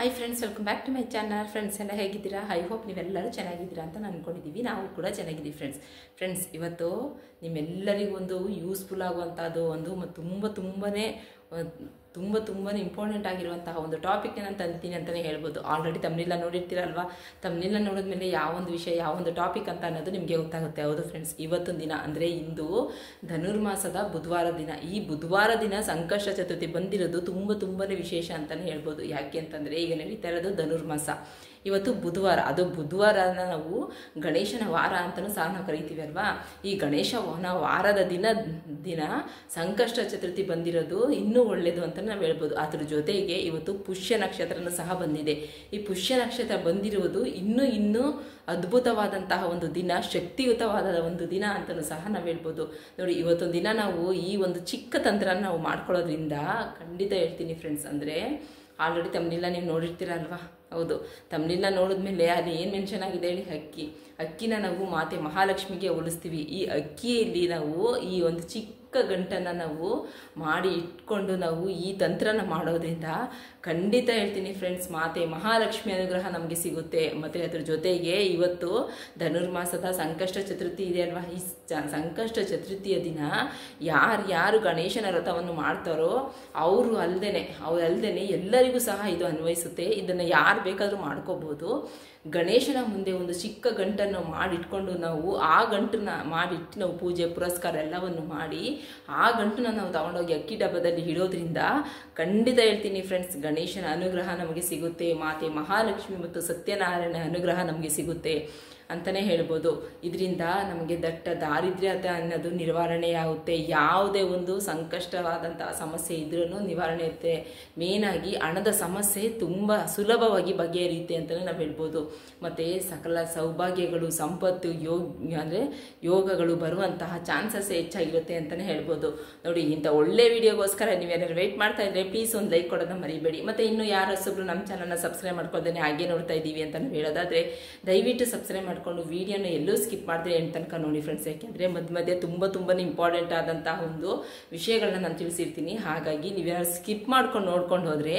Hi friends, welcome back to my channel. Friends ಎಲ್ಲ ಹೇಗಿದ್ದೀರಾ? I hope ನೀವೆಲ್ಲರೂ ಚೆನ್ನಾಗಿದ್ದೀರಾ ಅಂತ ಅಂದ್ಕೊಂಡಿದ್ದೀವಿ. ನಾವು ಕೂಡ ಚೆನ್ನಾಗಿದ್ದೀವಿ ಫ್ರೆಂಡ್ಸ್. ಇವತ್ತು ನಿಮ್ಮೆಲ್ಲರಿಗೂ ಒಂದು ಯೂಸ್ಫುಲ್ ಆಗುವಂಥದ್ದು ಒಂದು ತುಂಬಾ ಇಂಪಾರ್ಟೆಂಟ್ ಆಗಿರುವಂತಹ ಒಂದು ಟಾಪಿಕ್ ನಾನು ತಂದಿದ್ದೀನಿ ಅಂತಲೇ ಹೇಳ್ಬೋದು. ಆಲ್ರೆಡಿ ತಮ್ಮನೆಲ್ಲ ನೋಡಿರ್ತೀರಲ್ವಾ. ತಮ್ಮನೆಲ್ಲ ನೋಡಿದ್ಮೇಲೆ ಯಾವೊಂದು ವಿಷಯ ಯಾವೊಂದು ಟಾಪಿಕ್ ಅಂತ ಅನ್ನೋದು ನಿಮಗೆ ಗೊತ್ತಾಗುತ್ತೆ. ಹೌದು ಫ್ರೆಂಡ್ಸ್, ಇವತ್ತೊಂದು ದಿನ ಅಂದರೆ ಇಂದು ಧನುರ್ಮಾಸದ ಬುಧವಾರ ದಿನ. ಈ ಬುಧವಾರ ದಿನ ಸಂಕಷ್ಟ ಚತುರ್ಥಿ ಬಂದಿರೋದು ತುಂಬಾ ವಿಶೇಷ ಅಂತಲೇ ಹೇಳ್ಬೋದು. ಯಾಕೆ ಅಂತಂದರೆ ಈಗ ನಡೀತಾ ಇರೋದು ಧನುರ್ಮಾಸ. ಇವತ್ತು ಬುಧವಾರ, ಅದು ಬುಧವಾರನ ನಾವು ಗಣೇಶನ ವಾರ ಅಂತಲೂ ಸಹ ನಾವು ಕರಿತೀವಿ ಅಲ್ವಾ. ಈ ಗಣೇಶನ ವಾರದ ದಿನ ಸಂಕಷ್ಟ ಚತುರ್ಥಿ ಬಂದಿರೋದು ಇನ್ನೂ ಒಳ್ಳೆಯದು ಅಂತ ನಾವು ಹೇಳ್ಬೋದು. ಅದ್ರ ಜೊತೆಗೆ ಇವತ್ತು ಪುಷ್ಯ ನಕ್ಷತ್ರನೂ ಸಹ ಬಂದಿದೆ. ಈ ಪುಷ್ಯ ನಕ್ಷತ್ರ ಬಂದಿರುವುದು ಇನ್ನೂ ಅದ್ಭುತವಾದಂತಹ ಒಂದು ದಿನ, ಶಕ್ತಿಯುತವಾದ ಒಂದು ದಿನ ಅಂತಲೂ ಸಹ ನಾವು ಹೇಳ್ಬೋದು. ನೋಡಿ, ಇವತ್ತೊಂದು ದಿನ ನಾವು ಈ ಒಂದು ಚಿಕ್ಕ ತಂತ್ರನ ನಾವು ಮಾಡ್ಕೊಳ್ಳೋದ್ರಿಂದ ಖಂಡಿತ ಹೇಳ್ತೀನಿ ಫ್ರೆಂಡ್ಸ್. ಅಂದರೆ ಆಲ್ರೆಡಿ ತಮ್ಮನೆಲ್ಲ ನೀವು ನೋಡಿರ್ತೀರಲ್ವಾ. ಹೌದು, ತಮ್ಮನೆಲ್ಲ ನೋಡಿದ್ಮೇಲೆ ಅಲ್ಲಿ ಏನು ಮೆನ್ಷನ್ ಆಗಿದೆ ಹೇಳಿ? ಅಕ್ಕಿನ ನಾವು ಮಾತೆ ಮಹಾಲಕ್ಷ್ಮಿಗೆ ಹೋಲಿಸ್ತೀವಿ. ಈ ಅಕ್ಕಿಯಲ್ಲಿ ನಾವು ಈ ಒಂದು ಚಿಕ್ಕ ಗಂಟನ್ನು ನಾವು ಮಾಡಿ ಇಟ್ಕೊಂಡು ನಾವು ಈ ತಂತ್ರನ ಮಾಡೋದ್ರಿಂದ ಖಂಡಿತ ಹೇಳ್ತೀನಿ ಫ್ರೆಂಡ್ಸ್, ಮಾತೆ ಮಹಾಲಕ್ಷ್ಮಿ ಅನುಗ್ರಹ ನಮಗೆ ಸಿಗುತ್ತೆ. ಮತ್ತು ಅದ್ರ ಜೊತೆಗೆ ಇವತ್ತು ಧನುರ್ಮಾಸದ ಸಂಕಷ್ಟ ಚತುರ್ಥಿ ಇದೆ ಅಲ್ವಾ. ಈ ಸಂಕಷ್ಟ ಚತುರ್ಥಿಯ ದಿನ ಯಾರು ಗಣೇಶನ ವ್ರತವನ್ನು ಮಾಡ್ತಾರೋ ಅವರು ಅಲ್ಲದೆ ಎಲ್ಲರಿಗೂ ಸಹ ಇದು ಅನ್ವಯಿಸುತ್ತೆ. ಇದನ್ನು ಯಾರು ಬೇಕಾದರೂ ಮಾಡ್ಕೋಬೋದು. ಗಣೇಶನ ಮುಂದೆ ಒಂದು ಚಿಕ್ಕ ಗಂಟನ್ನು ಮಾಡಿಟ್ಕೊಂಡು ನಾವು ಆ ಗಂಟನ್ನ ಮಾಡಿಟ್ಟು ನಾವು ಪೂಜೆ ಪುರಸ್ಕಾರ ಎಲ್ಲವನ್ನು ಮಾಡಿ ಆ ಗಂಟನ್ನ ನಾವು ತಗೊಂಡೋಗಿ ಅಕ್ಕಿ ಡಬ್ಬದಲ್ಲಿ ಇಡೋದ್ರಿಂದ ಖಂಡಿತ ಹೇಳ್ತೀನಿ ಫ್ರೆಂಡ್ಸ್, ಗಣೇಶನ ಅನುಗ್ರಹ ನಮಗೆ ಸಿಗುತ್ತೆ. ಮಾತೆ ಮಹಾಲಕ್ಷ್ಮಿ ಮತ್ತು ಸತ್ಯನಾರಾಯಣ ಅನುಗ್ರಹ ನಮಗೆ ಸಿಗುತ್ತೆ ಅಂತಲೇ ಹೇಳ್ಬೋದು. ಇದರಿಂದ ನಮಗೆ ದಟ್ಟ ದಾರಿದ್ರ್ಯತೆ ಅನ್ನೋದು ನಿವಾರಣೆಯಾಗುತ್ತೆ. ಯಾವುದೇ ಒಂದು ಸಂಕಷ್ಟವಾದಂತಹ ಸಮಸ್ಯೆ ಇದ್ರೂ ನಿವಾರಣೆ ಇರುತ್ತೆ. ಮೇನಾಗಿ ಹಣದ ಸಮಸ್ಯೆ ತುಂಬ ಸುಲಭವಾಗಿ ಬಗೆಹರಿಯುತ್ತೆ ಅಂತಲೇ ನಾವು ಹೇಳ್ಬೋದು. ಮತ್ತು ಸಕಲ ಸೌಭಾಗ್ಯಗಳು, ಸಂಪತ್ತು, ಯೋಗಗಳು ಬರುವಂತಹ ಚಾನ್ಸಸ್ ಹೆಚ್ಚಾಗಿರುತ್ತೆ ಅಂತಲೇ ಹೇಳ್ಬೋದು. ನೋಡಿ, ಇಂಥ ಒಳ್ಳೆ ವಿಡಿಯೋಗೋಸ್ಕರ ನೀವೇನಾದ್ರು ವೆಯ್ಟ್ ಮಾಡ್ತಾ ಇದ್ರೆ ಪ್ಲೀಸ್ ಒಂದು ಲೈಕ್ ಕೊಡೋದನ್ನ ಮರಿಬೇಡಿ. ಮತ್ತು ಇನ್ನೂ ಯಾರು ಹೊಸಬ್ರು ನಮ್ಮ ಚಾನಲ್ನ ಸಬ್ಸ್ಕ್ರೈಬ್ ಮಾಡ್ಕೊಳ್ದೇನೆ ಹಾಗೆ ನೋಡ್ತಾ ಇದ್ದೀವಿ ಅಂತ ಹೇಳೋದಾದರೆ ದಯವಿಟ್ಟು ಸಬ್ಸ್ಕ್ರೈಬ್ ಮಾಡ್ಕೊಂಡು ವಿಡಿಯೋನ ಎಲ್ಲೂ ಸ್ಕಿಪ್ ಮಾಡಿದ್ರೆ ಎಂಟು ತನಕ ನೋಡಿ ಫ್ರೆಂಡ್ಸ್. ಯಾಕೆಂದರೆ ಮಧ್ಯೆ ತುಂಬಾ ಇಂಪಾರ್ಟೆಂಟ್ ಆದಂತಹ ಒಂದು ವಿಷಯಗಳನ್ನ ನಾನು ತಿಳಿಸಿರ್ತೀನಿ. ಹಾಗಾಗಿ ನೀವೇನಾದ್ರು ಸ್ಕಿಪ್ ಮಾಡ್ಕೊಂಡು ನೋಡ್ಕೊಂಡು ಹೋದರೆ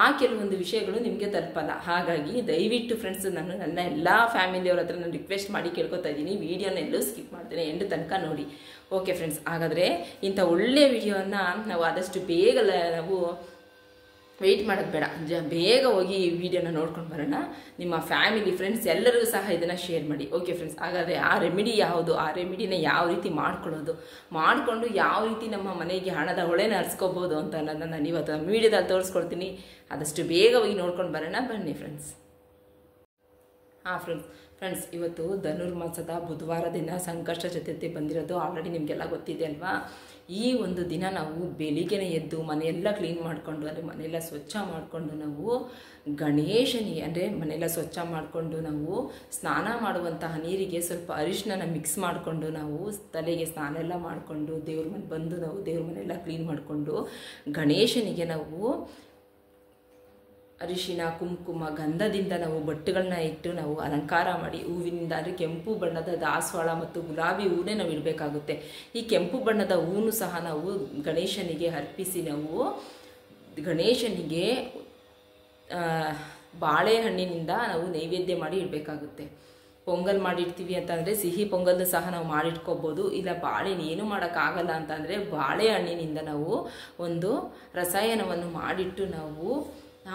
ಆ ಕೆಲವೊಂದು ವಿಷಯಗಳು ನಿಮಗೆ ತಲುಪಲ್ಲ. ಹಾಗಾಗಿ ದಯವಿಟ್ಟು ಫ್ರೆಂಡ್ಸ್, ನಾನು ನನ್ನ ಎಲ್ಲ ಫ್ಯಾಮಿಲಿಯವ್ರ ಹತ್ರ ನಾನು ರಿಕ್ವೆಸ್ಟ್ ಮಾಡಿ ಕೇಳ್ಕೊತಾ ಇದ್ದೀನಿ, ವಿಡಿಯೋನ ಎಲ್ಲೂ ಸ್ಕಿಪ್ ಮಾಡ್ತೇನೆ, ಎಂಟು ತನಕ ನೋಡಿ. ಓಕೆ ಫ್ರೆಂಡ್ಸ್, ಹಾಗಾದರೆ ಇಂಥ ಒಳ್ಳೆಯ ವಿಡಿಯೋನ ನಾವು ಆದಷ್ಟು ಬೇಗ ನಾವು ವೆಯ್ಟ್ ಮಾಡೋದು ಬೇಡ, ಬೇಗ ಹೋಗಿ ಈ ವಿಡಿಯೋನ ನೋಡ್ಕೊಂಡು ಬರೋಣ. ನಿಮ್ಮ ಫ್ಯಾಮಿಲಿ ಫ್ರೆಂಡ್ಸ್ ಎಲ್ಲರಿಗೂ ಸಹ ಇದನ್ನು ಶೇರ್ ಮಾಡಿ. ಓಕೆ ಫ್ರೆಂಡ್ಸ್, ಹಾಗಾದರೆ ಆ ರೆಮಿಡಿ ಯಾವುದು, ಆ ರೆಮಿಡಿನ ಯಾವ ರೀತಿ ಮಾಡಿಕೊಂಡು ಯಾವ ರೀತಿ ನಮ್ಮ ಮನೆಗೆ ಹಣದ ಹೊಳೆನ ಹರಿಸ್ಕೋಬೋದು ಅಂತ ಅನ್ನೋದನ್ನ ನಾನು ಇವತ್ತು ನಮ್ಮ ವಿಡಿಯೋದಲ್ಲಿ ತೋರಿಸ್ಕೊಡ್ತೀನಿ. ಆದಷ್ಟು ಬೇಗ ಹೋಗಿ ನೋಡ್ಕೊಂಡು ಬರೋಣ, ಬನ್ನಿ ಫ್ರೆಂಡ್ಸ್. ಫ್ರೆಂಡ್ಸ್, ಇವತ್ತು ಧನುರ್ಮಾಸದ ಬುಧವಾರ ದಿನ ಸಂಕಷ್ಟ ಚತುರ್ಥಿ ಬಂದಿರೋದು ಆಲ್ರೆಡಿ ನಿಮಗೆಲ್ಲ ಗೊತ್ತಿದೆ ಅಲ್ವಾ. ಈ ಒಂದು ದಿನ ನಾವು ಬೆಳಿಗ್ಗೆನೇ ಎದ್ದು ಮನೆಯೆಲ್ಲ ಕ್ಲೀನ್ ಮಾಡಿಕೊಂಡು, ಅಂದರೆ ಮನೆಯೆಲ್ಲ ಸ್ವಚ್ಛ ಮಾಡಿಕೊಂಡು ನಾವು ಗಣೇಶನಿಗೆ, ಅಂದರೆ ಮನೆಯೆಲ್ಲ ಸ್ವಚ್ಛ ಮಾಡಿಕೊಂಡು ನಾವು ಸ್ನಾನ ಮಾಡುವಂತಹ ನೀರಿಗೆ ಸ್ವಲ್ಪ ಅರಿಶಿನ ಮಿಕ್ಸ್ ಮಾಡಿಕೊಂಡು ನಾವು ತಲೆಗೆ ಸ್ನಾನ ಎಲ್ಲ ಮಾಡಿಕೊಂಡು ದೇವ್ರ ಮನೆ ಬಂದು ನಾವು ದೇವ್ರ ಮನೆಯೆಲ್ಲ ಕ್ಲೀನ್ ಮಾಡಿಕೊಂಡು ಗಣೇಶನಿಗೆ ನಾವು ಅರಿಶಿನ, ಕುಂಕುಮ, ಗಂಧದಿಂದ ನಾವು ಬಟ್ಟೆಗಳನ್ನ ಇಟ್ಟು ನಾವು ಅಲಂಕಾರ ಮಾಡಿ ಹೂವಿನಿಂದ, ಅಂದರೆ ಕೆಂಪು ಬಣ್ಣದ ದಾಸವಾಳ ಮತ್ತು ಗುಲಾಬಿ ಹೂವನ್ನೇ ನಾವು ಇಡಬೇಕಾಗುತ್ತೆ. ಈ ಕೆಂಪು ಬಣ್ಣದ ಹೂವನ್ನು ಸಹ ನಾವು ಗಣೇಶನಿಗೆ ಅರ್ಪಿಸಿ ನಾವು ಗಣೇಶನಿಗೆ ಬಾಳೆಹಣ್ಣಿನಿಂದ ನಾವು ನೈವೇದ್ಯ ಮಾಡಿ ಇಡಬೇಕಾಗುತ್ತೆ. ಪೊಂಗಲ್ ಮಾಡಿರ್ತೀವಿ ಅಂತಂದರೆ ಸಿಹಿ ಪೊಂಗಲ್ ಸಹ ನಾವು ಮಾಡಿಟ್ಕೋಬೋದು. ಇಲ್ಲ ಬಾಳೆಹಣ್ಣು ಏನು ಮಾಡೋಕ್ಕಾಗಲ್ಲ ಅಂತಂದರೆ ಬಾಳೆಹಣ್ಣಿನಿಂದ ನಾವು ಒಂದು ರಸಾಯನವನ್ನು ಮಾಡಿಟ್ಟು ನಾವು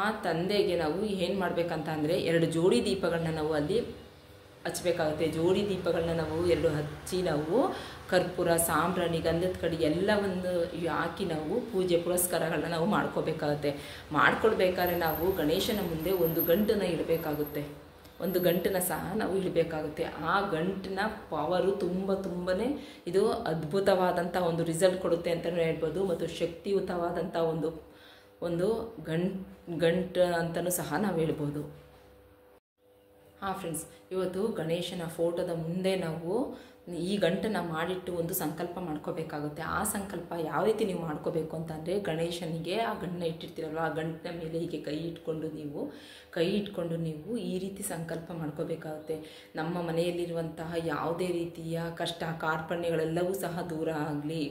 ಆ ತಂದೆಗೆ ನಾವು ಏನು ಮಾಡಬೇಕಂತ ಅಂದರೆ 2 ಜೋಡಿ ದೀಪಗಳನ್ನ ನಾವು ಅಲ್ಲಿ ಹಚ್ಚಬೇಕಾಗುತ್ತೆ. ಜೋಡಿ ದೀಪಗಳನ್ನ ನಾವು 2 ಹಚ್ಚಿ ನಾವು ಕರ್ಪೂರ, ಸಾಂಬ್ರಾಣಿ, ಗಂಧದ ಕಡಿ ಎಲ್ಲವನ್ನು ಹಾಕಿ ನಾವು ಪೂಜೆ ಪುರಸ್ಕಾರಗಳನ್ನ ನಾವು ಮಾಡ್ಕೋಬೇಕಾಗುತ್ತೆ. ಮಾಡ್ಕೊಳ್ಬೇಕಾದ್ರೆ ನಾವು ಗಣೇಶನ ಮುಂದೆ ಒಂದು ಗಂಟನ್ನು ಇಡಬೇಕಾಗುತ್ತೆ. ಒಂದು ಗಂಟನ್ನ ಸಹ ನಾವು ಇಡಬೇಕಾಗುತ್ತೆ. ಆ ಗಂಟಿನ ಪವರು ತುಂಬಾ ಇದು ಅದ್ಭುತವಾದಂಥ ಒಂದು ರಿಸಲ್ಟ್ ಕೊಡುತ್ತೆ ಅಂತಲೂ ಹೇಳ್ಬೋದು. ಮತ್ತು ಶಕ್ತಿಯುತವಾದಂಥ ಒಂದು ಗಂಟು ಅಂತಲೂ ಸಹ ನಾವು ಹೇಳ್ಬೋದು. ಫ್ರೆಂಡ್ಸ್, ಇವತ್ತು ಗಣೇಶನ ಫೋಟೋದ ಮುಂದೆ ನಾವು ಈ ಗಂಟನ್ನು ಮಾಡಿಟ್ಟು ಒಂದು ಸಂಕಲ್ಪ ಮಾಡ್ಕೋಬೇಕಾಗುತ್ತೆ. ಆ ಸಂಕಲ್ಪ ಯಾವ ರೀತಿ ನೀವು ಮಾಡ್ಕೋಬೇಕು ಅಂತಂದರೆ, ಗಣೇಶನಿಗೆ ಆ ಗಂಟನ್ನ ಇಟ್ಟಿರ್ತೀರಲ್ವ, ಆ ಗಂಟಿನ ಮೇಲೆ ಹೀಗೆ ಕೈ ಇಟ್ಕೊಂಡು ನೀವು ಈ ರೀತಿ ಸಂಕಲ್ಪ ಮಾಡ್ಕೋಬೇಕಾಗುತ್ತೆ. ನಮ್ಮ ಮನೆಯಲ್ಲಿರುವಂತಹ ಯಾವುದೇ ರೀತಿಯ ಕಷ್ಟ ಕಾರ್ಪಣ್ಯಗಳೆಲ್ಲವೂ ಸಹ ದೂರ ಆಗಲಿ,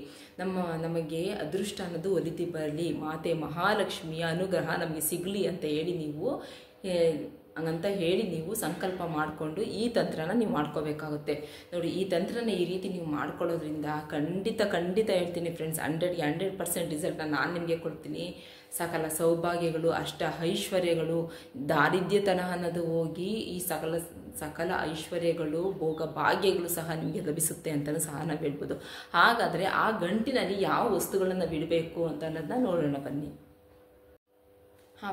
ನಮಗೆ ಅದೃಷ್ಟ ಅನ್ನೋದು ಒಲಿತಿ ಬರಲಿ, ಮಾತೆ ಮಹಾಲಕ್ಷ್ಮಿಯ ಅನುಗ್ರಹ ನಮಗೆ ಸಿಗಲಿ ಅಂತ ಹೇಳಿ ನೀವು ಸಂಕಲ್ಪ ಮಾಡಿಕೊಂಡು ಈ ತಂತ್ರನ ನೀವು ಮಾಡ್ಕೋಬೇಕಾಗುತ್ತೆ. ನೋಡಿ, ಈ ತಂತ್ರನ ಈ ರೀತಿ ನೀವು ಮಾಡ್ಕೊಳ್ಳೋದ್ರಿಂದ ಖಂಡಿತ ಹೇಳ್ತೀನಿ ಫ್ರೆಂಡ್ಸ್, 100% ರಿಸಲ್ಟ್ನ ನಾನು ನಿಮಗೆ ಕೊಡ್ತೀನಿ. ಸಕಲ ಸೌಭಾಗ್ಯಗಳು, ಅಷ್ಟ ಐಶ್ವರ್ಯಗಳು, ದಾರಿದ್ರ್ಯತನ ಅನ್ನೋದು ಹೋಗಿ ಈ ಸಕಲ ಐಶ್ವರ್ಯಗಳು, ಭೋಗ ಭಾಗ್ಯಗಳು ಸಹ ನಿಮಗೆ ಲಭಿಸುತ್ತೆ ಅಂತಲೂ ಸಹ ನಾವು ಹೇಳ್ಬೋದು. ಹಾಗಾದರೆ ಆ ಗಂಟಿನಲ್ಲಿ ಯಾವ ವಸ್ತುಗಳನ್ನು ಬಿಡಬೇಕು ಅಂತ ಅನ್ನೋದನ್ನ ನೋಡೋಣ ಬನ್ನಿ.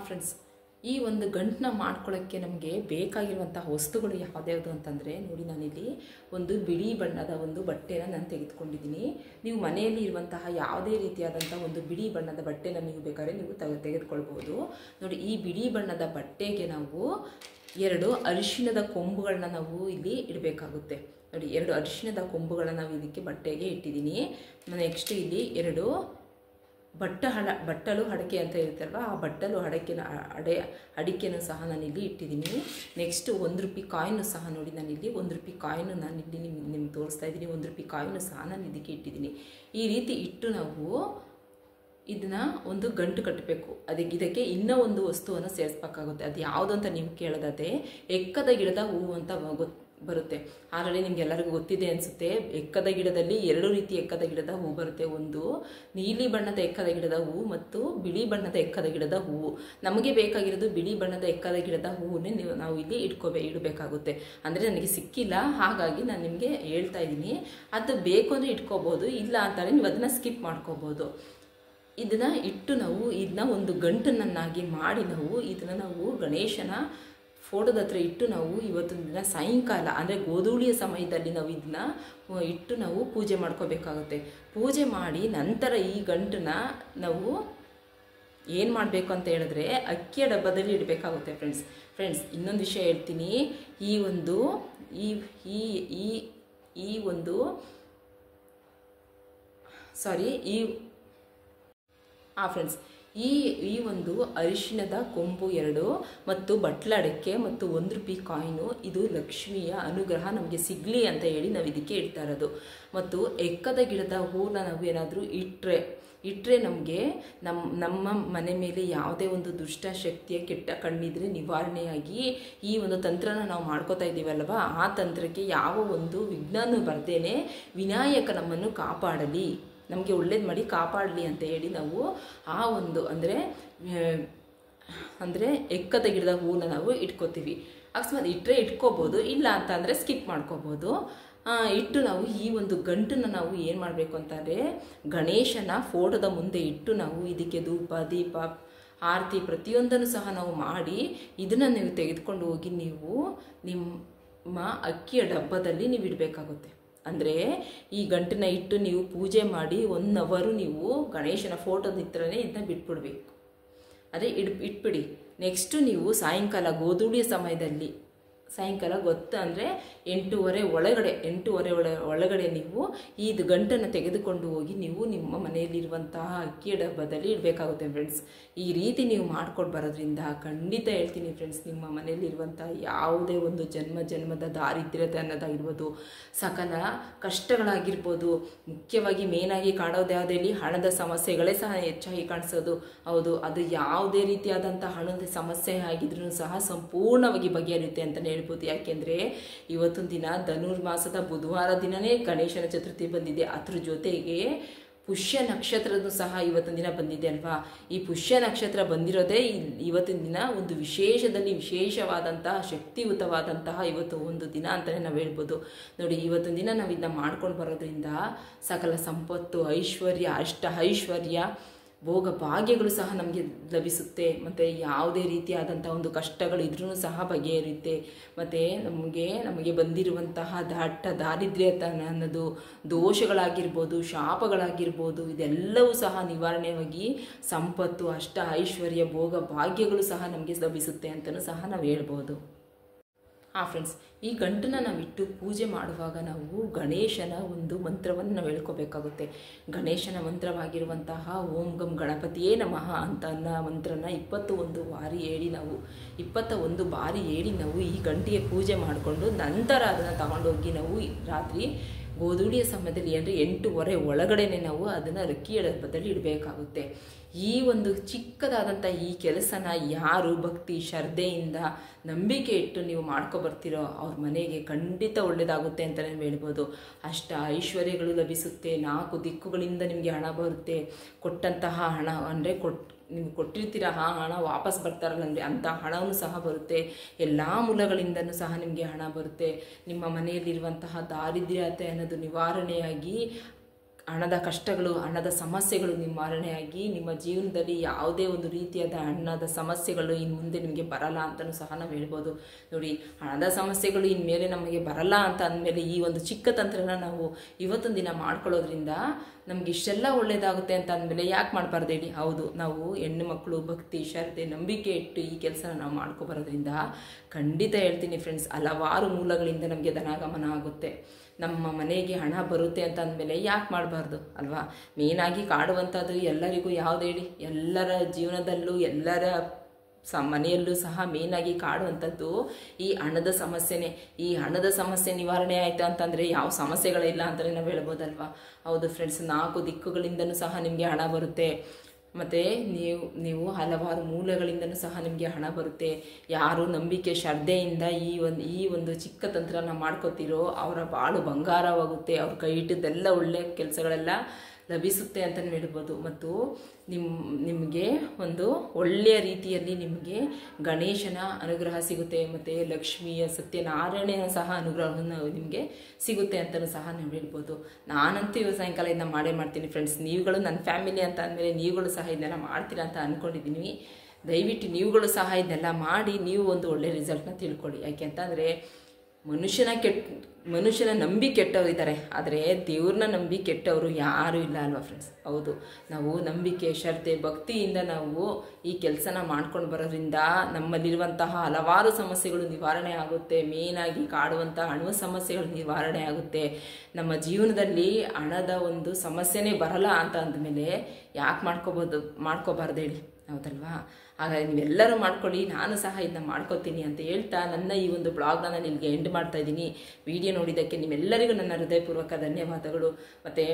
ಫ್ರೆಂಡ್ಸ್, ಈ ಒಂದು ಗಂಟನ್ನ ಮಾಡ್ಕೊಳ್ಳೋಕ್ಕೆ ನಮಗೆ ಬೇಕಾಗಿರುವಂತಹ ವಸ್ತುಗಳು ಯಾವುದ್ಯಾವುದು ಅಂತಂದರೆ, ನೋಡಿ, ನಾನಿಲ್ಲಿ ಒಂದು ಬಿಳಿ ಬಣ್ಣದ ಒಂದು ಬಟ್ಟೆನ ನಾನು ತೆಗೆದುಕೊಂಡಿದ್ದೀನಿ. ನೀವು ಮನೆಯಲ್ಲಿ ಇರುವಂತಹ ಯಾವುದೇ ರೀತಿಯಾದಂಥ ಒಂದು ಬಿಳಿ ಬಣ್ಣದ ಬಟ್ಟೆನ ನೀವು ಬೇಕಾದ್ರೆ ನೀವು ತೆಗೆದುಕೊಳ್ಬೋದು. ನೋಡಿ, ಈ ಬಿಳಿ ಬಣ್ಣದ ಬಟ್ಟೆಗೆ ನಾವು 2 ಅರಿಶಿಣದ ಕೊಂಬುಗಳನ್ನ ನಾವು ಇಲ್ಲಿ ಇಡಬೇಕಾಗುತ್ತೆ. ನೋಡಿ, 2 ಅರಿಶಿಣದ ಕೊಂಬುಗಳನ್ನ ನಾವು ಇದಕ್ಕೆ ಬಟ್ಟೆಗೆ ಇಟ್ಟಿದ್ದೀನಿ. ನೆಕ್ಸ್ಟ್ ಇಲ್ಲಿ 2 ಬಟ್ಟಲು ಅಡಿಕೆ ಅಂತ ಇರುತ್ತಲ್ವ, ಆ ಬಟ್ಟಲು ಅಡಿಕೆನೂ ಸಹ ನಾನಿಲ್ಲಿ ಇಟ್ಟಿದ್ದೀನಿ. ನೆಕ್ಸ್ಟ್ 1 ರೂಪಾಯಿ ಕಾಯಿನು ಸಹ, ನೋಡಿ, ನಾನಿಲ್ಲಿ 1 ರೂಪಾಯಿ ಕಾಯಿನು ನಾನಿಲ್ಲಿ ನಿಮ್ಗೆ ತೋರಿಸ್ತಾ ಇದ್ದೀನಿ. 1 ರೂಪಾಯಿ ಕಾಯಿನು ಸಹ ನಾನು ಇದಕ್ಕೆ ಇಟ್ಟಿದ್ದೀನಿ. ಈ ರೀತಿ ಇಟ್ಟು ನಾವು ಇದನ್ನ ಒಂದು ಗಂಟು ಕಟ್ಟಬೇಕು. ಇದಕ್ಕೆ ಇನ್ನೂ ಒಂದು ವಸ್ತುವನ್ನು ಸೇರಿಸ್ಬೇಕಾಗುತ್ತೆ. ಅದು ಯಾವುದು ಅಂತ ನೀವು ಕೇಳೋದಾದರೆ, ಎಕ್ಕದ ಗಿಡದ ಹೂವು ಅಂತ ಬರುತ್ತೆ. ಆಲ್ರೆಡಿ ನಿಮ್ಗೆಲ್ಲರಿಗೂ ಗೊತ್ತಿದೆ ಅನಿಸುತ್ತೆ. ಎಕ್ಕದ ಗಿಡದಲ್ಲಿ 2 ರೀತಿ ಎಕ್ಕದ ಗಿಡದ ಹೂವು ಬರುತ್ತೆ. ಒಂದು ನೀಲಿ ಬಣ್ಣದ ಎಕ್ಕದ ಗಿಡದ ಹೂವು ಮತ್ತು ಬಿಳಿ ಬಣ್ಣದ ಎಕ್ಕದ ಗಿಡದ ಹೂವು. ನಮಗೆ ಬೇಕಾಗಿರೋದು ಬಿಳಿ ಬಣ್ಣದ ಎಕ್ಕದ ಗಿಡದ ಹೂವನ್ನೇ ನಾವು ಇಲ್ಲಿ ಇಡಬೇಕಾಗುತ್ತೆ. ಅಂದರೆ ನನಗೆ ಸಿಕ್ಕಿಲ್ಲ, ಹಾಗಾಗಿ ನಾನು ನಿಮಗೆ ಹೇಳ್ತಾ ಇದ್ದೀನಿ. ಅದು ಬೇಕು ಅಂದರೆ ಇಟ್ಕೋಬೋದು, ಇಲ್ಲ ಅಂತಾರೆ ನೀವು ಅದನ್ನು ಸ್ಕಿಪ್ ಮಾಡ್ಕೋಬೋದು. ಇದನ್ನು ಇಟ್ಟು ನಾವು ಒಂದು ಗಂಟನನ್ನಾಗಿ ಮಾಡಿ ನಾವು ಗಣೇಶನ ಫೋಟೋದ ಹತ್ರ ಇಟ್ಟು ನಾವು ಇವತ್ತಿನ ದಿನ ಸಾಯಂಕಾಲ ಅಂದರೆ ಗೋಧೂಳಿಯ ಸಮಯದಲ್ಲಿ ನಾವು ಇದನ್ನ ಇಟ್ಟು ನಾವು ಪೂಜೆ ಮಾಡ್ಕೋಬೇಕಾಗುತ್ತೆ. ಪೂಜೆ ಮಾಡಿ ನಂತರ ಈ ಗಂಟನ್ನ ನಾವು ಏನು ಮಾಡಬೇಕು ಅಂತ ಹೇಳಿದ್ರೆ, ಅಕ್ಕಿಯ ಡಬ್ಬದಲ್ಲಿ ಇಡಬೇಕಾಗುತ್ತೆ. ಫ್ರೆಂಡ್ಸ್ ಇನ್ನೊಂದು ವಿಷಯ ಹೇಳ್ತೀನಿ. ಫ್ರೆಂಡ್ಸ್, ಈ ಒಂದು ಅರಿಶಿಣದ ಕೊಂಬು 2 ಮತ್ತು ಬಟ್ಲಡಕ್ಕೆ ಮತ್ತು 1 ರೂಪಾಯಿ ಕಾಯಿನು, ಇದು ಲಕ್ಷ್ಮಿಯ ಅನುಗ್ರಹ ನಮಗೆ ಸಿಗಲಿ ಅಂತ ಹೇಳಿ ನಾವು ಇದಕ್ಕೆ ಇಡ್ತಾ ಇರೋದು. ಮತ್ತು ಎಕ್ಕದ ಗಿಡದ ಹೂವನ್ನ ನಾವು ಏನಾದರೂ ಇಟ್ಟರೆ ನಮಗೆ ನಮ್ಮ ಮನೆ ಮೇಲೆ ಯಾವುದೇ ಒಂದು ದುಷ್ಟ ಶಕ್ತಿಯ ಕೆಟ್ಟ ಕಣ್ಣಿದ್ರೆ ನಿವಾರಣೆಯಾಗಿ ಈ ಒಂದು ತಂತ್ರನ ನಾವು ಮಾಡ್ಕೋತಾ ಇದ್ದೀವಲ್ವ, ಆ ತಂತ್ರಕ್ಕೆ ಯಾವ ಒಂದು ವಿಘ್ನನೂ ಬರ್ದೇನೆ ವಿನಾಯಕ ನಮ್ಮನ್ನು ಕಾಪಾಡಲಿ, ನಮಗೆ ಒಳ್ಳೇದು ಮಾಡಿ ಕಾಪಾಡಲಿ ಅಂತ ಹೇಳಿ ನಾವು ಆ ಒಂದು ಅಂದರೆ ಎಕ್ಕದ ಗಿಡದ ಹೂವನ್ನ ನಾವು ಇಟ್ಕೋತೀವಿ. ಅಕಸ್ಮಾತ್ ಇಟ್ಟರೆ ಇಟ್ಕೋಬೋದು, ಇಲ್ಲ ಅಂತ ಅಂದರೆ ಸ್ಕಿಪ್ ಮಾಡ್ಕೋಬೋದು. ಇಟ್ಟು ನಾವು ಈ ಒಂದು ಗಂಟನ್ನು ನಾವು ಏನು ಮಾಡಬೇಕು ಅಂತಂದರೆ, ಗಣೇಶನ ಫೋಟೋದ ಮುಂದೆ ಇಟ್ಟು ನಾವು ಇದಕ್ಕೆ ಧೂಪ ದೀಪ ಆರತಿ ಪ್ರತಿಯೊಂದನ್ನು ಸಹ ನಾವು ಮಾಡಿ ಇದನ್ನು ನೀವು ತೆಗೆದುಕೊಂಡು ಹೋಗಿ ನೀವು ನಿಮ್ಮ ಅಕ್ಕಿಯ ಡಬ್ಬದಲ್ಲಿ ನೀವು ಇಡಬೇಕಾಗುತ್ತೆ. ಅಂದರೆ ಈ ಗಂಟನ್ನ ಇಟ್ಟು ನೀವು ಪೂಜೆ ಮಾಡಿ 1 ಅವರ್ ನೀವು ಗಣೇಶನ ಫೋಟೋದ ಹತ್ರನೇ ಇದನ್ನ ಬಿಟ್ಬಿಡ್ಬೇಕು. ಅದೇ ಇಟ್ಬಿಡಿ. ನೆಕ್ಸ್ಟು ನೀವು ಸಾಯಂಕಾಲ ಗೋಧೂಳಿಯ ಸಮಯದಲ್ಲಿ, ಸಾಯಂಕಾಲ ಅಂದರೆ 8:30 ಒಳಗಡೆ ನೀವು ಈ ಗಂಟನ್ನು ತೆಗೆದುಕೊಂಡು ಹೋಗಿ ನೀವು ನಿಮ್ಮ ಮನೆಯಲ್ಲಿರುವಂತಹ ಅಕ್ಕಿಯ ಡಬ್ಬದಲ್ಲಿ ಇಡಬೇಕಾಗುತ್ತೆ. ಫ್ರೆಂಡ್ಸ್, ಈ ರೀತಿ ನೀವು ಮಾಡ್ಕೊಂಡು ಬರೋದ್ರಿಂದ ಖಂಡಿತ ಹೇಳ್ತೀನಿ ಫ್ರೆಂಡ್ಸ್, ನಿಮ್ಮ ಮನೆಯಲ್ಲಿರುವಂತಹ ಯಾವುದೇ ಒಂದು ಜನ್ಮದ ದಾರಿದ್ರ್ಯತೆ ಅನ್ನೋದಾಗಿರ್ಬೋದು, ಸಕಲ ಕಷ್ಟಗಳಾಗಿರ್ಬೋದು, ಮುಖ್ಯವಾಗಿ ಮೇನಾಗಿ ಕಾಣೋದು ಯಾವುದೇ ಹಣದ ಸಮಸ್ಯೆಗಳೇ ಸಹ ಹೆಚ್ಚಾಗಿ ಕಾಣಿಸೋದು. ಹೌದು, ಅದು ಯಾವುದೇ ರೀತಿಯಾದಂಥ ಹಣದ ಸಮಸ್ಯೆ ಆಗಿದ್ರೂ ಸಹ ಸಂಪೂರ್ಣವಾಗಿ ಬಗೆಹರಿಯುತ್ತೆ ಅಂತಲೇ ಹೇಳ್ಬೋದು. ಯಾಕೆಂದರೆ ಇವತ್ತಿನ ದಿನ ಧನುರ್ಮಾಸದ ಬುಧವಾರ ದಿನವೇ ಗಣೇಶನ ಚತುರ್ಥಿ ಬಂದಿದೆ. ಅದ್ರ ಜೊತೆಗೆ ಪುಷ್ಯ ನಕ್ಷತ್ರದ್ದು ಸಹ ಇವತ್ತಿನ ದಿನ ಬಂದಿದೆ ಅಲ್ವಾ. ಈ ಪುಷ್ಯ ನಕ್ಷತ್ರ ಬಂದಿರೋದೇ ಇವತ್ತಿನ ದಿನ ಒಂದು ವಿಶೇಷವಾದಂತಹ ಶಕ್ತಿಯುತವಾದಂತಹ ಇವತ್ತು ಒಂದು ದಿನ ಅಂತಲೇ ನಾವು ಹೇಳ್ಬೋದು. ನೋಡಿ, ಇವತ್ತಿನ ದಿನ ನಾವು ಇದನ್ನ ಮಾಡ್ಕೊಂಡು ಬರೋದ್ರಿಂದ ಸಕಲ ಸಂಪತ್ತು, ಐಶ್ವರ್ಯ, ಅಷ್ಟ ಐಶ್ವರ್ಯ, ಭೋಗ ಭಾಗ್ಯಗಳು ಸಹ ನಮಗೆ ಲಭಿಸುತ್ತೆ. ಮತ್ತು ಯಾವುದೇ ರೀತಿಯಾದಂಥ ಒಂದು ಕಷ್ಟಗಳಿದ್ರೂ ಸಹ ಬಗೆಹರಿಯುತ್ತೆ. ಮತ್ತು ನಮಗೆ ಬಂದಿರುವಂತಹ ದಾರಿದ್ರ್ಯತನ ಅನ್ನೋದು, ದೋಷಗಳಾಗಿರ್ಬೋದು, ಶಾಪಗಳಾಗಿರ್ಬೋದು, ಇದೆಲ್ಲವೂ ಸಹ ನಿವಾರಣೆಯಾಗಿ ಸಂಪತ್ತು, ಅಷ್ಟ ಐಶ್ವರ್ಯ, ಭೋಗ ಭಾಗ್ಯಗಳು ಸಹ ನಮಗೆ ಲಭಿಸುತ್ತೆ ಅಂತಲೂ ಸಹ ನಾವು ಹೇಳ್ಬೋದು. ಫ್ರೆಂಡ್ಸ್, ಈ ಗಂಟನ್ನು ನಾವಿಟ್ಟು ಪೂಜೆ ಮಾಡುವಾಗ ನಾವು ಗಣೇಶನ ಒಂದು ಮಂತ್ರವನ್ನು ನಾವು ಹೇಳ್ಕೋಬೇಕಾಗುತ್ತೆ. ಗಣೇಶನ ಮಂತ್ರವಾಗಿರುವಂತಹ ಓಂ ಗಂ ಗಣಪತಿಯೇ ನಮಃ ಅಂತ ಅನ್ನೋ ಮಂತ್ರನ 21 ಬಾರಿ ಹೇಳಿ ನಾವು ಈ ಗಂಟೆಗೆ ಪೂಜೆ ಮಾಡಿಕೊಂಡು ನಂತರ ಅದನ್ನು ತಗೊಂಡೋಗಿ ನಾವು ರಾತ್ರಿ ಗೋಧೂಳಿಯ ಸಮಯದಲ್ಲಿ ಅಂದರೆ 8:30 ಒಳಗಡೆನೆ ನಾವು ಅದನ್ನು ರಕ್ಕಿಯ ಡಬ್ಬದಲ್ಲಿ ಇಡಬೇಕಾಗುತ್ತೆ. ಈ ಒಂದು ಚಿಕ್ಕದಾದಂಥ ಈ ಕೆಲಸನ ಯಾರು ಭಕ್ತಿ ಶ್ರದ್ಧೆಯಿಂದ ನಂಬಿಕೆ ಇಟ್ಟು ನೀವು ಮಾಡ್ಕೊಬರ್ತೀರೋ ಅವ್ರ ಮನೆಗೆ ಖಂಡಿತ ಒಳ್ಳೆಯದಾಗುತ್ತೆ ಅಂತಲೇ ಹೇಳ್ಬೋದು. ಅಷ್ಟ ಐಶ್ವರ್ಯಗಳು ಲಭಿಸುತ್ತೆ, 4 ದಿಕ್ಕುಗಳಿಂದ ನಿಮಗೆ ಹಣ ಬರುತ್ತೆ. ಕೊಟ್ಟಂತಹ ಹಣ ಅಂದರೆ ನೀವು ಕೊಟ್ಟಿರ್ತೀರ ಆ ಹಣ ವಾಪಸ್ ಬರ್ತಾರಲ್ಲ ಅಂದರೆ ಅಂಥ ಹಣವೂ ಸಹ ಬರುತ್ತೆ. ಎಲ್ಲ ಮೂಲಗಳಿಂದನೂ ಸಹ ನಿಮಗೆ ಹಣ ಬರುತ್ತೆ. ನಿಮ್ಮ ಮನೆಯಲ್ಲಿರುವಂತಹ ದಾರಿದ್ರ್ಯತೆ ಅನ್ನೋದು ನಿವಾರಣೆಯಾಗಿ, ಹಣದ ಕಷ್ಟಗಳು, ಹಣದ ಸಮಸ್ಯೆಗಳು ನಿವಾರಣೆಯಾಗಿ ನಿಮ್ಮ ಜೀವನದಲ್ಲಿ ಯಾವುದೇ ಒಂದು ರೀತಿಯಾದ ಹಣದ ಸಮಸ್ಯೆಗಳು ಇನ್ನು ಮುಂದೆ ನಿಮಗೆ ಬರಲ್ಲ ಅಂತಲೂ ಸಹ ನಾವು ಹೇಳ್ಬೋದು. ನೋಡಿ, ಹಣದ ಸಮಸ್ಯೆಗಳು ಇನ್ಮೇಲೆ ನಮಗೆ ಬರಲ್ಲ ಅಂತ ಅಂದಮೇಲೆ ಈ ಒಂದು ಚಿಕ್ಕ ತಂತ್ರನ ನಾವು ಇವತ್ತೊಂದು ದಿನ ಮಾಡ್ಕೊಳ್ಳೋದ್ರಿಂದ ನಮ್ಗೆ ಇಷ್ಟೆಲ್ಲ ಒಳ್ಳೆಯದಾಗುತ್ತೆ ಅಂತ ಅಂದಮೇಲೆ ಯಾಕೆ ಮಾಡಬಾರ್ದು ಹೇಳಿ? ಹೌದು, ನಾವು ಹೆಣ್ಣು ಮಕ್ಕಳು ಭಕ್ತಿ ಶ್ರದ್ಧೆ ನಂಬಿಕೆ ಇಟ್ಟು ಈ ಕೆಲಸನ ನಾವು ಮಾಡ್ಕೊಬರೋದ್ರಿಂದ ಖಂಡಿತ ಹೇಳ್ತೀನಿ ಫ್ರೆಂಡ್ಸ್, ಹಲವಾರು ಮೂಲಗಳಿಂದ ನಮಗೆ ಧನಾಗಮನ ಆಗುತ್ತೆ. ನಮ್ಮ ಮನೆಗೆ ಹಣ ಬರುತ್ತೆ ಅಂತ ಅಂದಮೇಲೆ ಯಾಕೆ ಮಾಡಬಾರ್ದು ಅಲ್ವಾ? ಮೇನಾಗಿ ಕಾಡುವಂಥದ್ದು ಎಲ್ಲರಿಗೂ ಯಾವ್ದು ಹೇಳಿ? ಎಲ್ಲರ ಜೀವನದಲ್ಲೂ ಎಲ್ಲರ ಮನೆಯಲ್ಲೂ ಸಹ ಮೇನಾಗಿ ಕಾಡುವಂಥದ್ದು ಈ ಹಣದ ಸಮಸ್ಯೆನೇ. ಈ ಹಣದ ಸಮಸ್ಯೆ ನಿವಾರಣೆ ಆಯಿತು ಅಂತಂದರೆ ಯಾವ ಸಮಸ್ಯೆಗಳಿಲ್ಲ ಅಂತಲೇ ನಾವು ಹೇಳ್ಬೋದಲ್ವಾ? ಹೌದು ಫ್ರೆಂಡ್ಸ್, 4 ದಿಕ್ಕುಗಳಿಂದನೂ ಸಹ ನಿಮಗೆ ಹಣ ಬರುತ್ತೆ. ಮತ್ತು ನೀವು ಹಲವಾರು ಮೂಲಗಳಿಂದನೂ ಸಹ ನಿಮಗೆ ಹಣ ಬರುತ್ತೆ. ಯಾರು ನಂಬಿಕೆ ಶ್ರದ್ಧೆಯಿಂದ ಈ ಒಂದು ಚಿಕ್ಕ ತಂತ್ರನ ಮಾಡ್ಕೋತೀರೋ ಅವರ ಬಾಳು ಬಂಗಾರವಾಗುತ್ತೆ. ಅವ್ರ ಕೈ ಇಟ್ಟಿದ್ದೆಲ್ಲ ಒಳ್ಳೆಯ ಕೆಲಸಗಳೆಲ್ಲ ಲಭಿಸುತ್ತೆ ಅಂತಲೇ ಹೇಳ್ಬೋದು. ಮತ್ತು ನಿಮಗೆ ಒಂದು ಒಳ್ಳೆಯ ರೀತಿಯಲ್ಲಿ ನಿಮಗೆ ಗಣೇಶನ ಅನುಗ್ರಹ ಸಿಗುತ್ತೆ. ಮತ್ತು ಲಕ್ಷ್ಮಿಯ ಸತ್ಯನಾರಾಯಣನ ಸಹ ಅನುಗ್ರಹವನ್ನು ನಿಮಗೆ ಸಿಗುತ್ತೆ ಅಂತಲೂ ಸಹ ನಾವು ಹೇಳ್ಬೋದು. ನಾನಂತೂ ಇವತ್ತು ಸಾಯಂಕಾಲ ಇದನ್ನ ಮಾಡೇ ಮಾಡ್ತೀನಿ ಫ್ರೆಂಡ್ಸ್. ನೀವುಗಳು ನನ್ನ ಫ್ಯಾಮಿಲಿ ಅಂತ ಅಂದಮೇಲೆ ನೀವುಗಳು ಸಹ ಇದನ್ನೆಲ್ಲ ಮಾಡ್ತೀರಾ ಅಂತ ಅಂದ್ಕೊಂಡಿದ್ದೀನಿ. ದಯವಿಟ್ಟು ನೀವುಗಳು ಸಹ ಇದನ್ನೆಲ್ಲ ಮಾಡಿ ನೀವು ಒಂದು ಒಳ್ಳೆಯ ರಿಸಲ್ಟ್ನ ತಿಳ್ಕೊಳ್ಳಿ. ಯಾಕೆ ಅಂತಂದರೆ ಮನುಷ್ಯನ ನಂಬಿ ಕೆಟ್ಟವರು ಇದ್ದಾರೆ, ಆದರೆ ದೇವ್ರನ್ನ ನಂಬಿ ಕೆಟ್ಟವರು ಯಾರೂ ಇಲ್ಲ ಅಲ್ವಾ ಫ್ರೆಂಡ್ಸ್? ಹೌದು, ನಾವು ನಂಬಿಕೆ ಶ್ರದ್ಧೆ ಭಕ್ತಿಯಿಂದ ನಾವು ಈ ಕೆಲಸನ ಮಾಡ್ಕೊಂಡು ಬರೋದ್ರಿಂದ ನಮ್ಮಲ್ಲಿರುವಂತಹ ಹಲವಾರು ಸಮಸ್ಯೆಗಳು ನಿವಾರಣೆ ಆಗುತ್ತೆ. ಮೇನಾಗಿ ಕಾಡುವಂಥ ಹಣದ ಸಮಸ್ಯೆಗಳು ನಿವಾರಣೆ ಆಗುತ್ತೆ. ನಮ್ಮ ಜೀವನದಲ್ಲಿ ಹಣದ ಒಂದು ಸಮಸ್ಯೆನೇ ಬರಲ್ಲ ಅಂತ ಅಂದಮೇಲೆ ಯಾಕೆ ಮಾಡ್ಕೋಬಾರ್ದು ಹೇಳಿ? ಹೌದಲ್ವಾ? ಹಾಗಾಗಿ ನೀವೆಲ್ಲರೂ ಮಾಡ್ಕೊಳ್ಳಿ, ನಾನು ಸಹ ಇದನ್ನ ಮಾಡ್ಕೋತೀನಿ ಅಂತ ಹೇಳ್ತಾ ನನ್ನ ಈ ಒಂದು ಬ್ಲಾಗ್ನ ನಾನು ಇಲ್ಲಿಗೆ ಎಂಡ್ ಮಾಡ್ತಾ ಇದ್ದೀನಿ. ವಿಡಿಯೋ ನೋಡಿದ್ದಕ್ಕೆ ನಿಮ್ಮೆಲ್ಲರಿಗೂ ನನ್ನ ಹೃದಯಪೂರ್ವಕ ಧನ್ಯವಾದಗಳು. ಮತ್ತು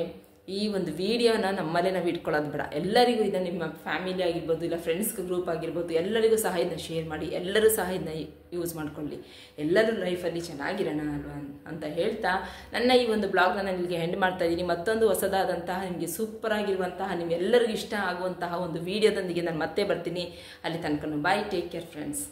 ಈ ಒಂದು ವಿಡಿಯೋನ ನಮ್ಮಲ್ಲೇ ನಾವು ಇಟ್ಕೊಳ್ಳೋದು ಬೇಡ, ಎಲ್ಲರಿಗೂ ಇದನ್ನು ನಿಮ್ಮ ಫ್ಯಾಮಿಲಿ ಆಗಿರ್ಬೋದು, ಇಲ್ಲ ಫ್ರೆಂಡ್ಸ್ ಗ್ರೂಪ್ ಆಗಿರ್ಬೋದು, ಎಲ್ಲರಿಗೂ ಸಹ ಇದನ್ನ ಶೇರ್ ಮಾಡಿ. ಎಲ್ಲರೂ ಸಹ ಇದನ್ನ ಯೂಸ್ ಮಾಡ್ಕೊಳ್ಳಿ. ಎಲ್ಲರೂ ಲೈಫಲ್ಲಿ ಚೆನ್ನಾಗಿರೋಣ ಅಲ್ವಾ ಅಂತ ಹೇಳ್ತಾ ನನ್ನ ಈ ಒಂದು ಬ್ಲಾಗ್ನ ನಾನು ಇಲ್ಲಿಗೆ ಎಂಡ್ ಮಾಡ್ತಾ ಇದ್ದೀನಿ. ಮತ್ತೊಂದು ಹೊಸದಾದಂತಹ ನಿಮಗೆ ಸೂಪರ್ ಆಗಿರುವಂತಹ ನಿಮ್ಮೆಲ್ಲರಿಗೂ ಇಷ್ಟ ಆಗುವಂತಹ ಒಂದು ವಿಡಿಯೋದೊಂದಿಗೆ ನಾನು ಮತ್ತೆ ಬರ್ತೀನಿ. ಅಲ್ಲಿ ತನಕ ಬಾಯ್, ಟೇಕ್ ಕೇರ್ ಫ್ರೆಂಡ್ಸ್.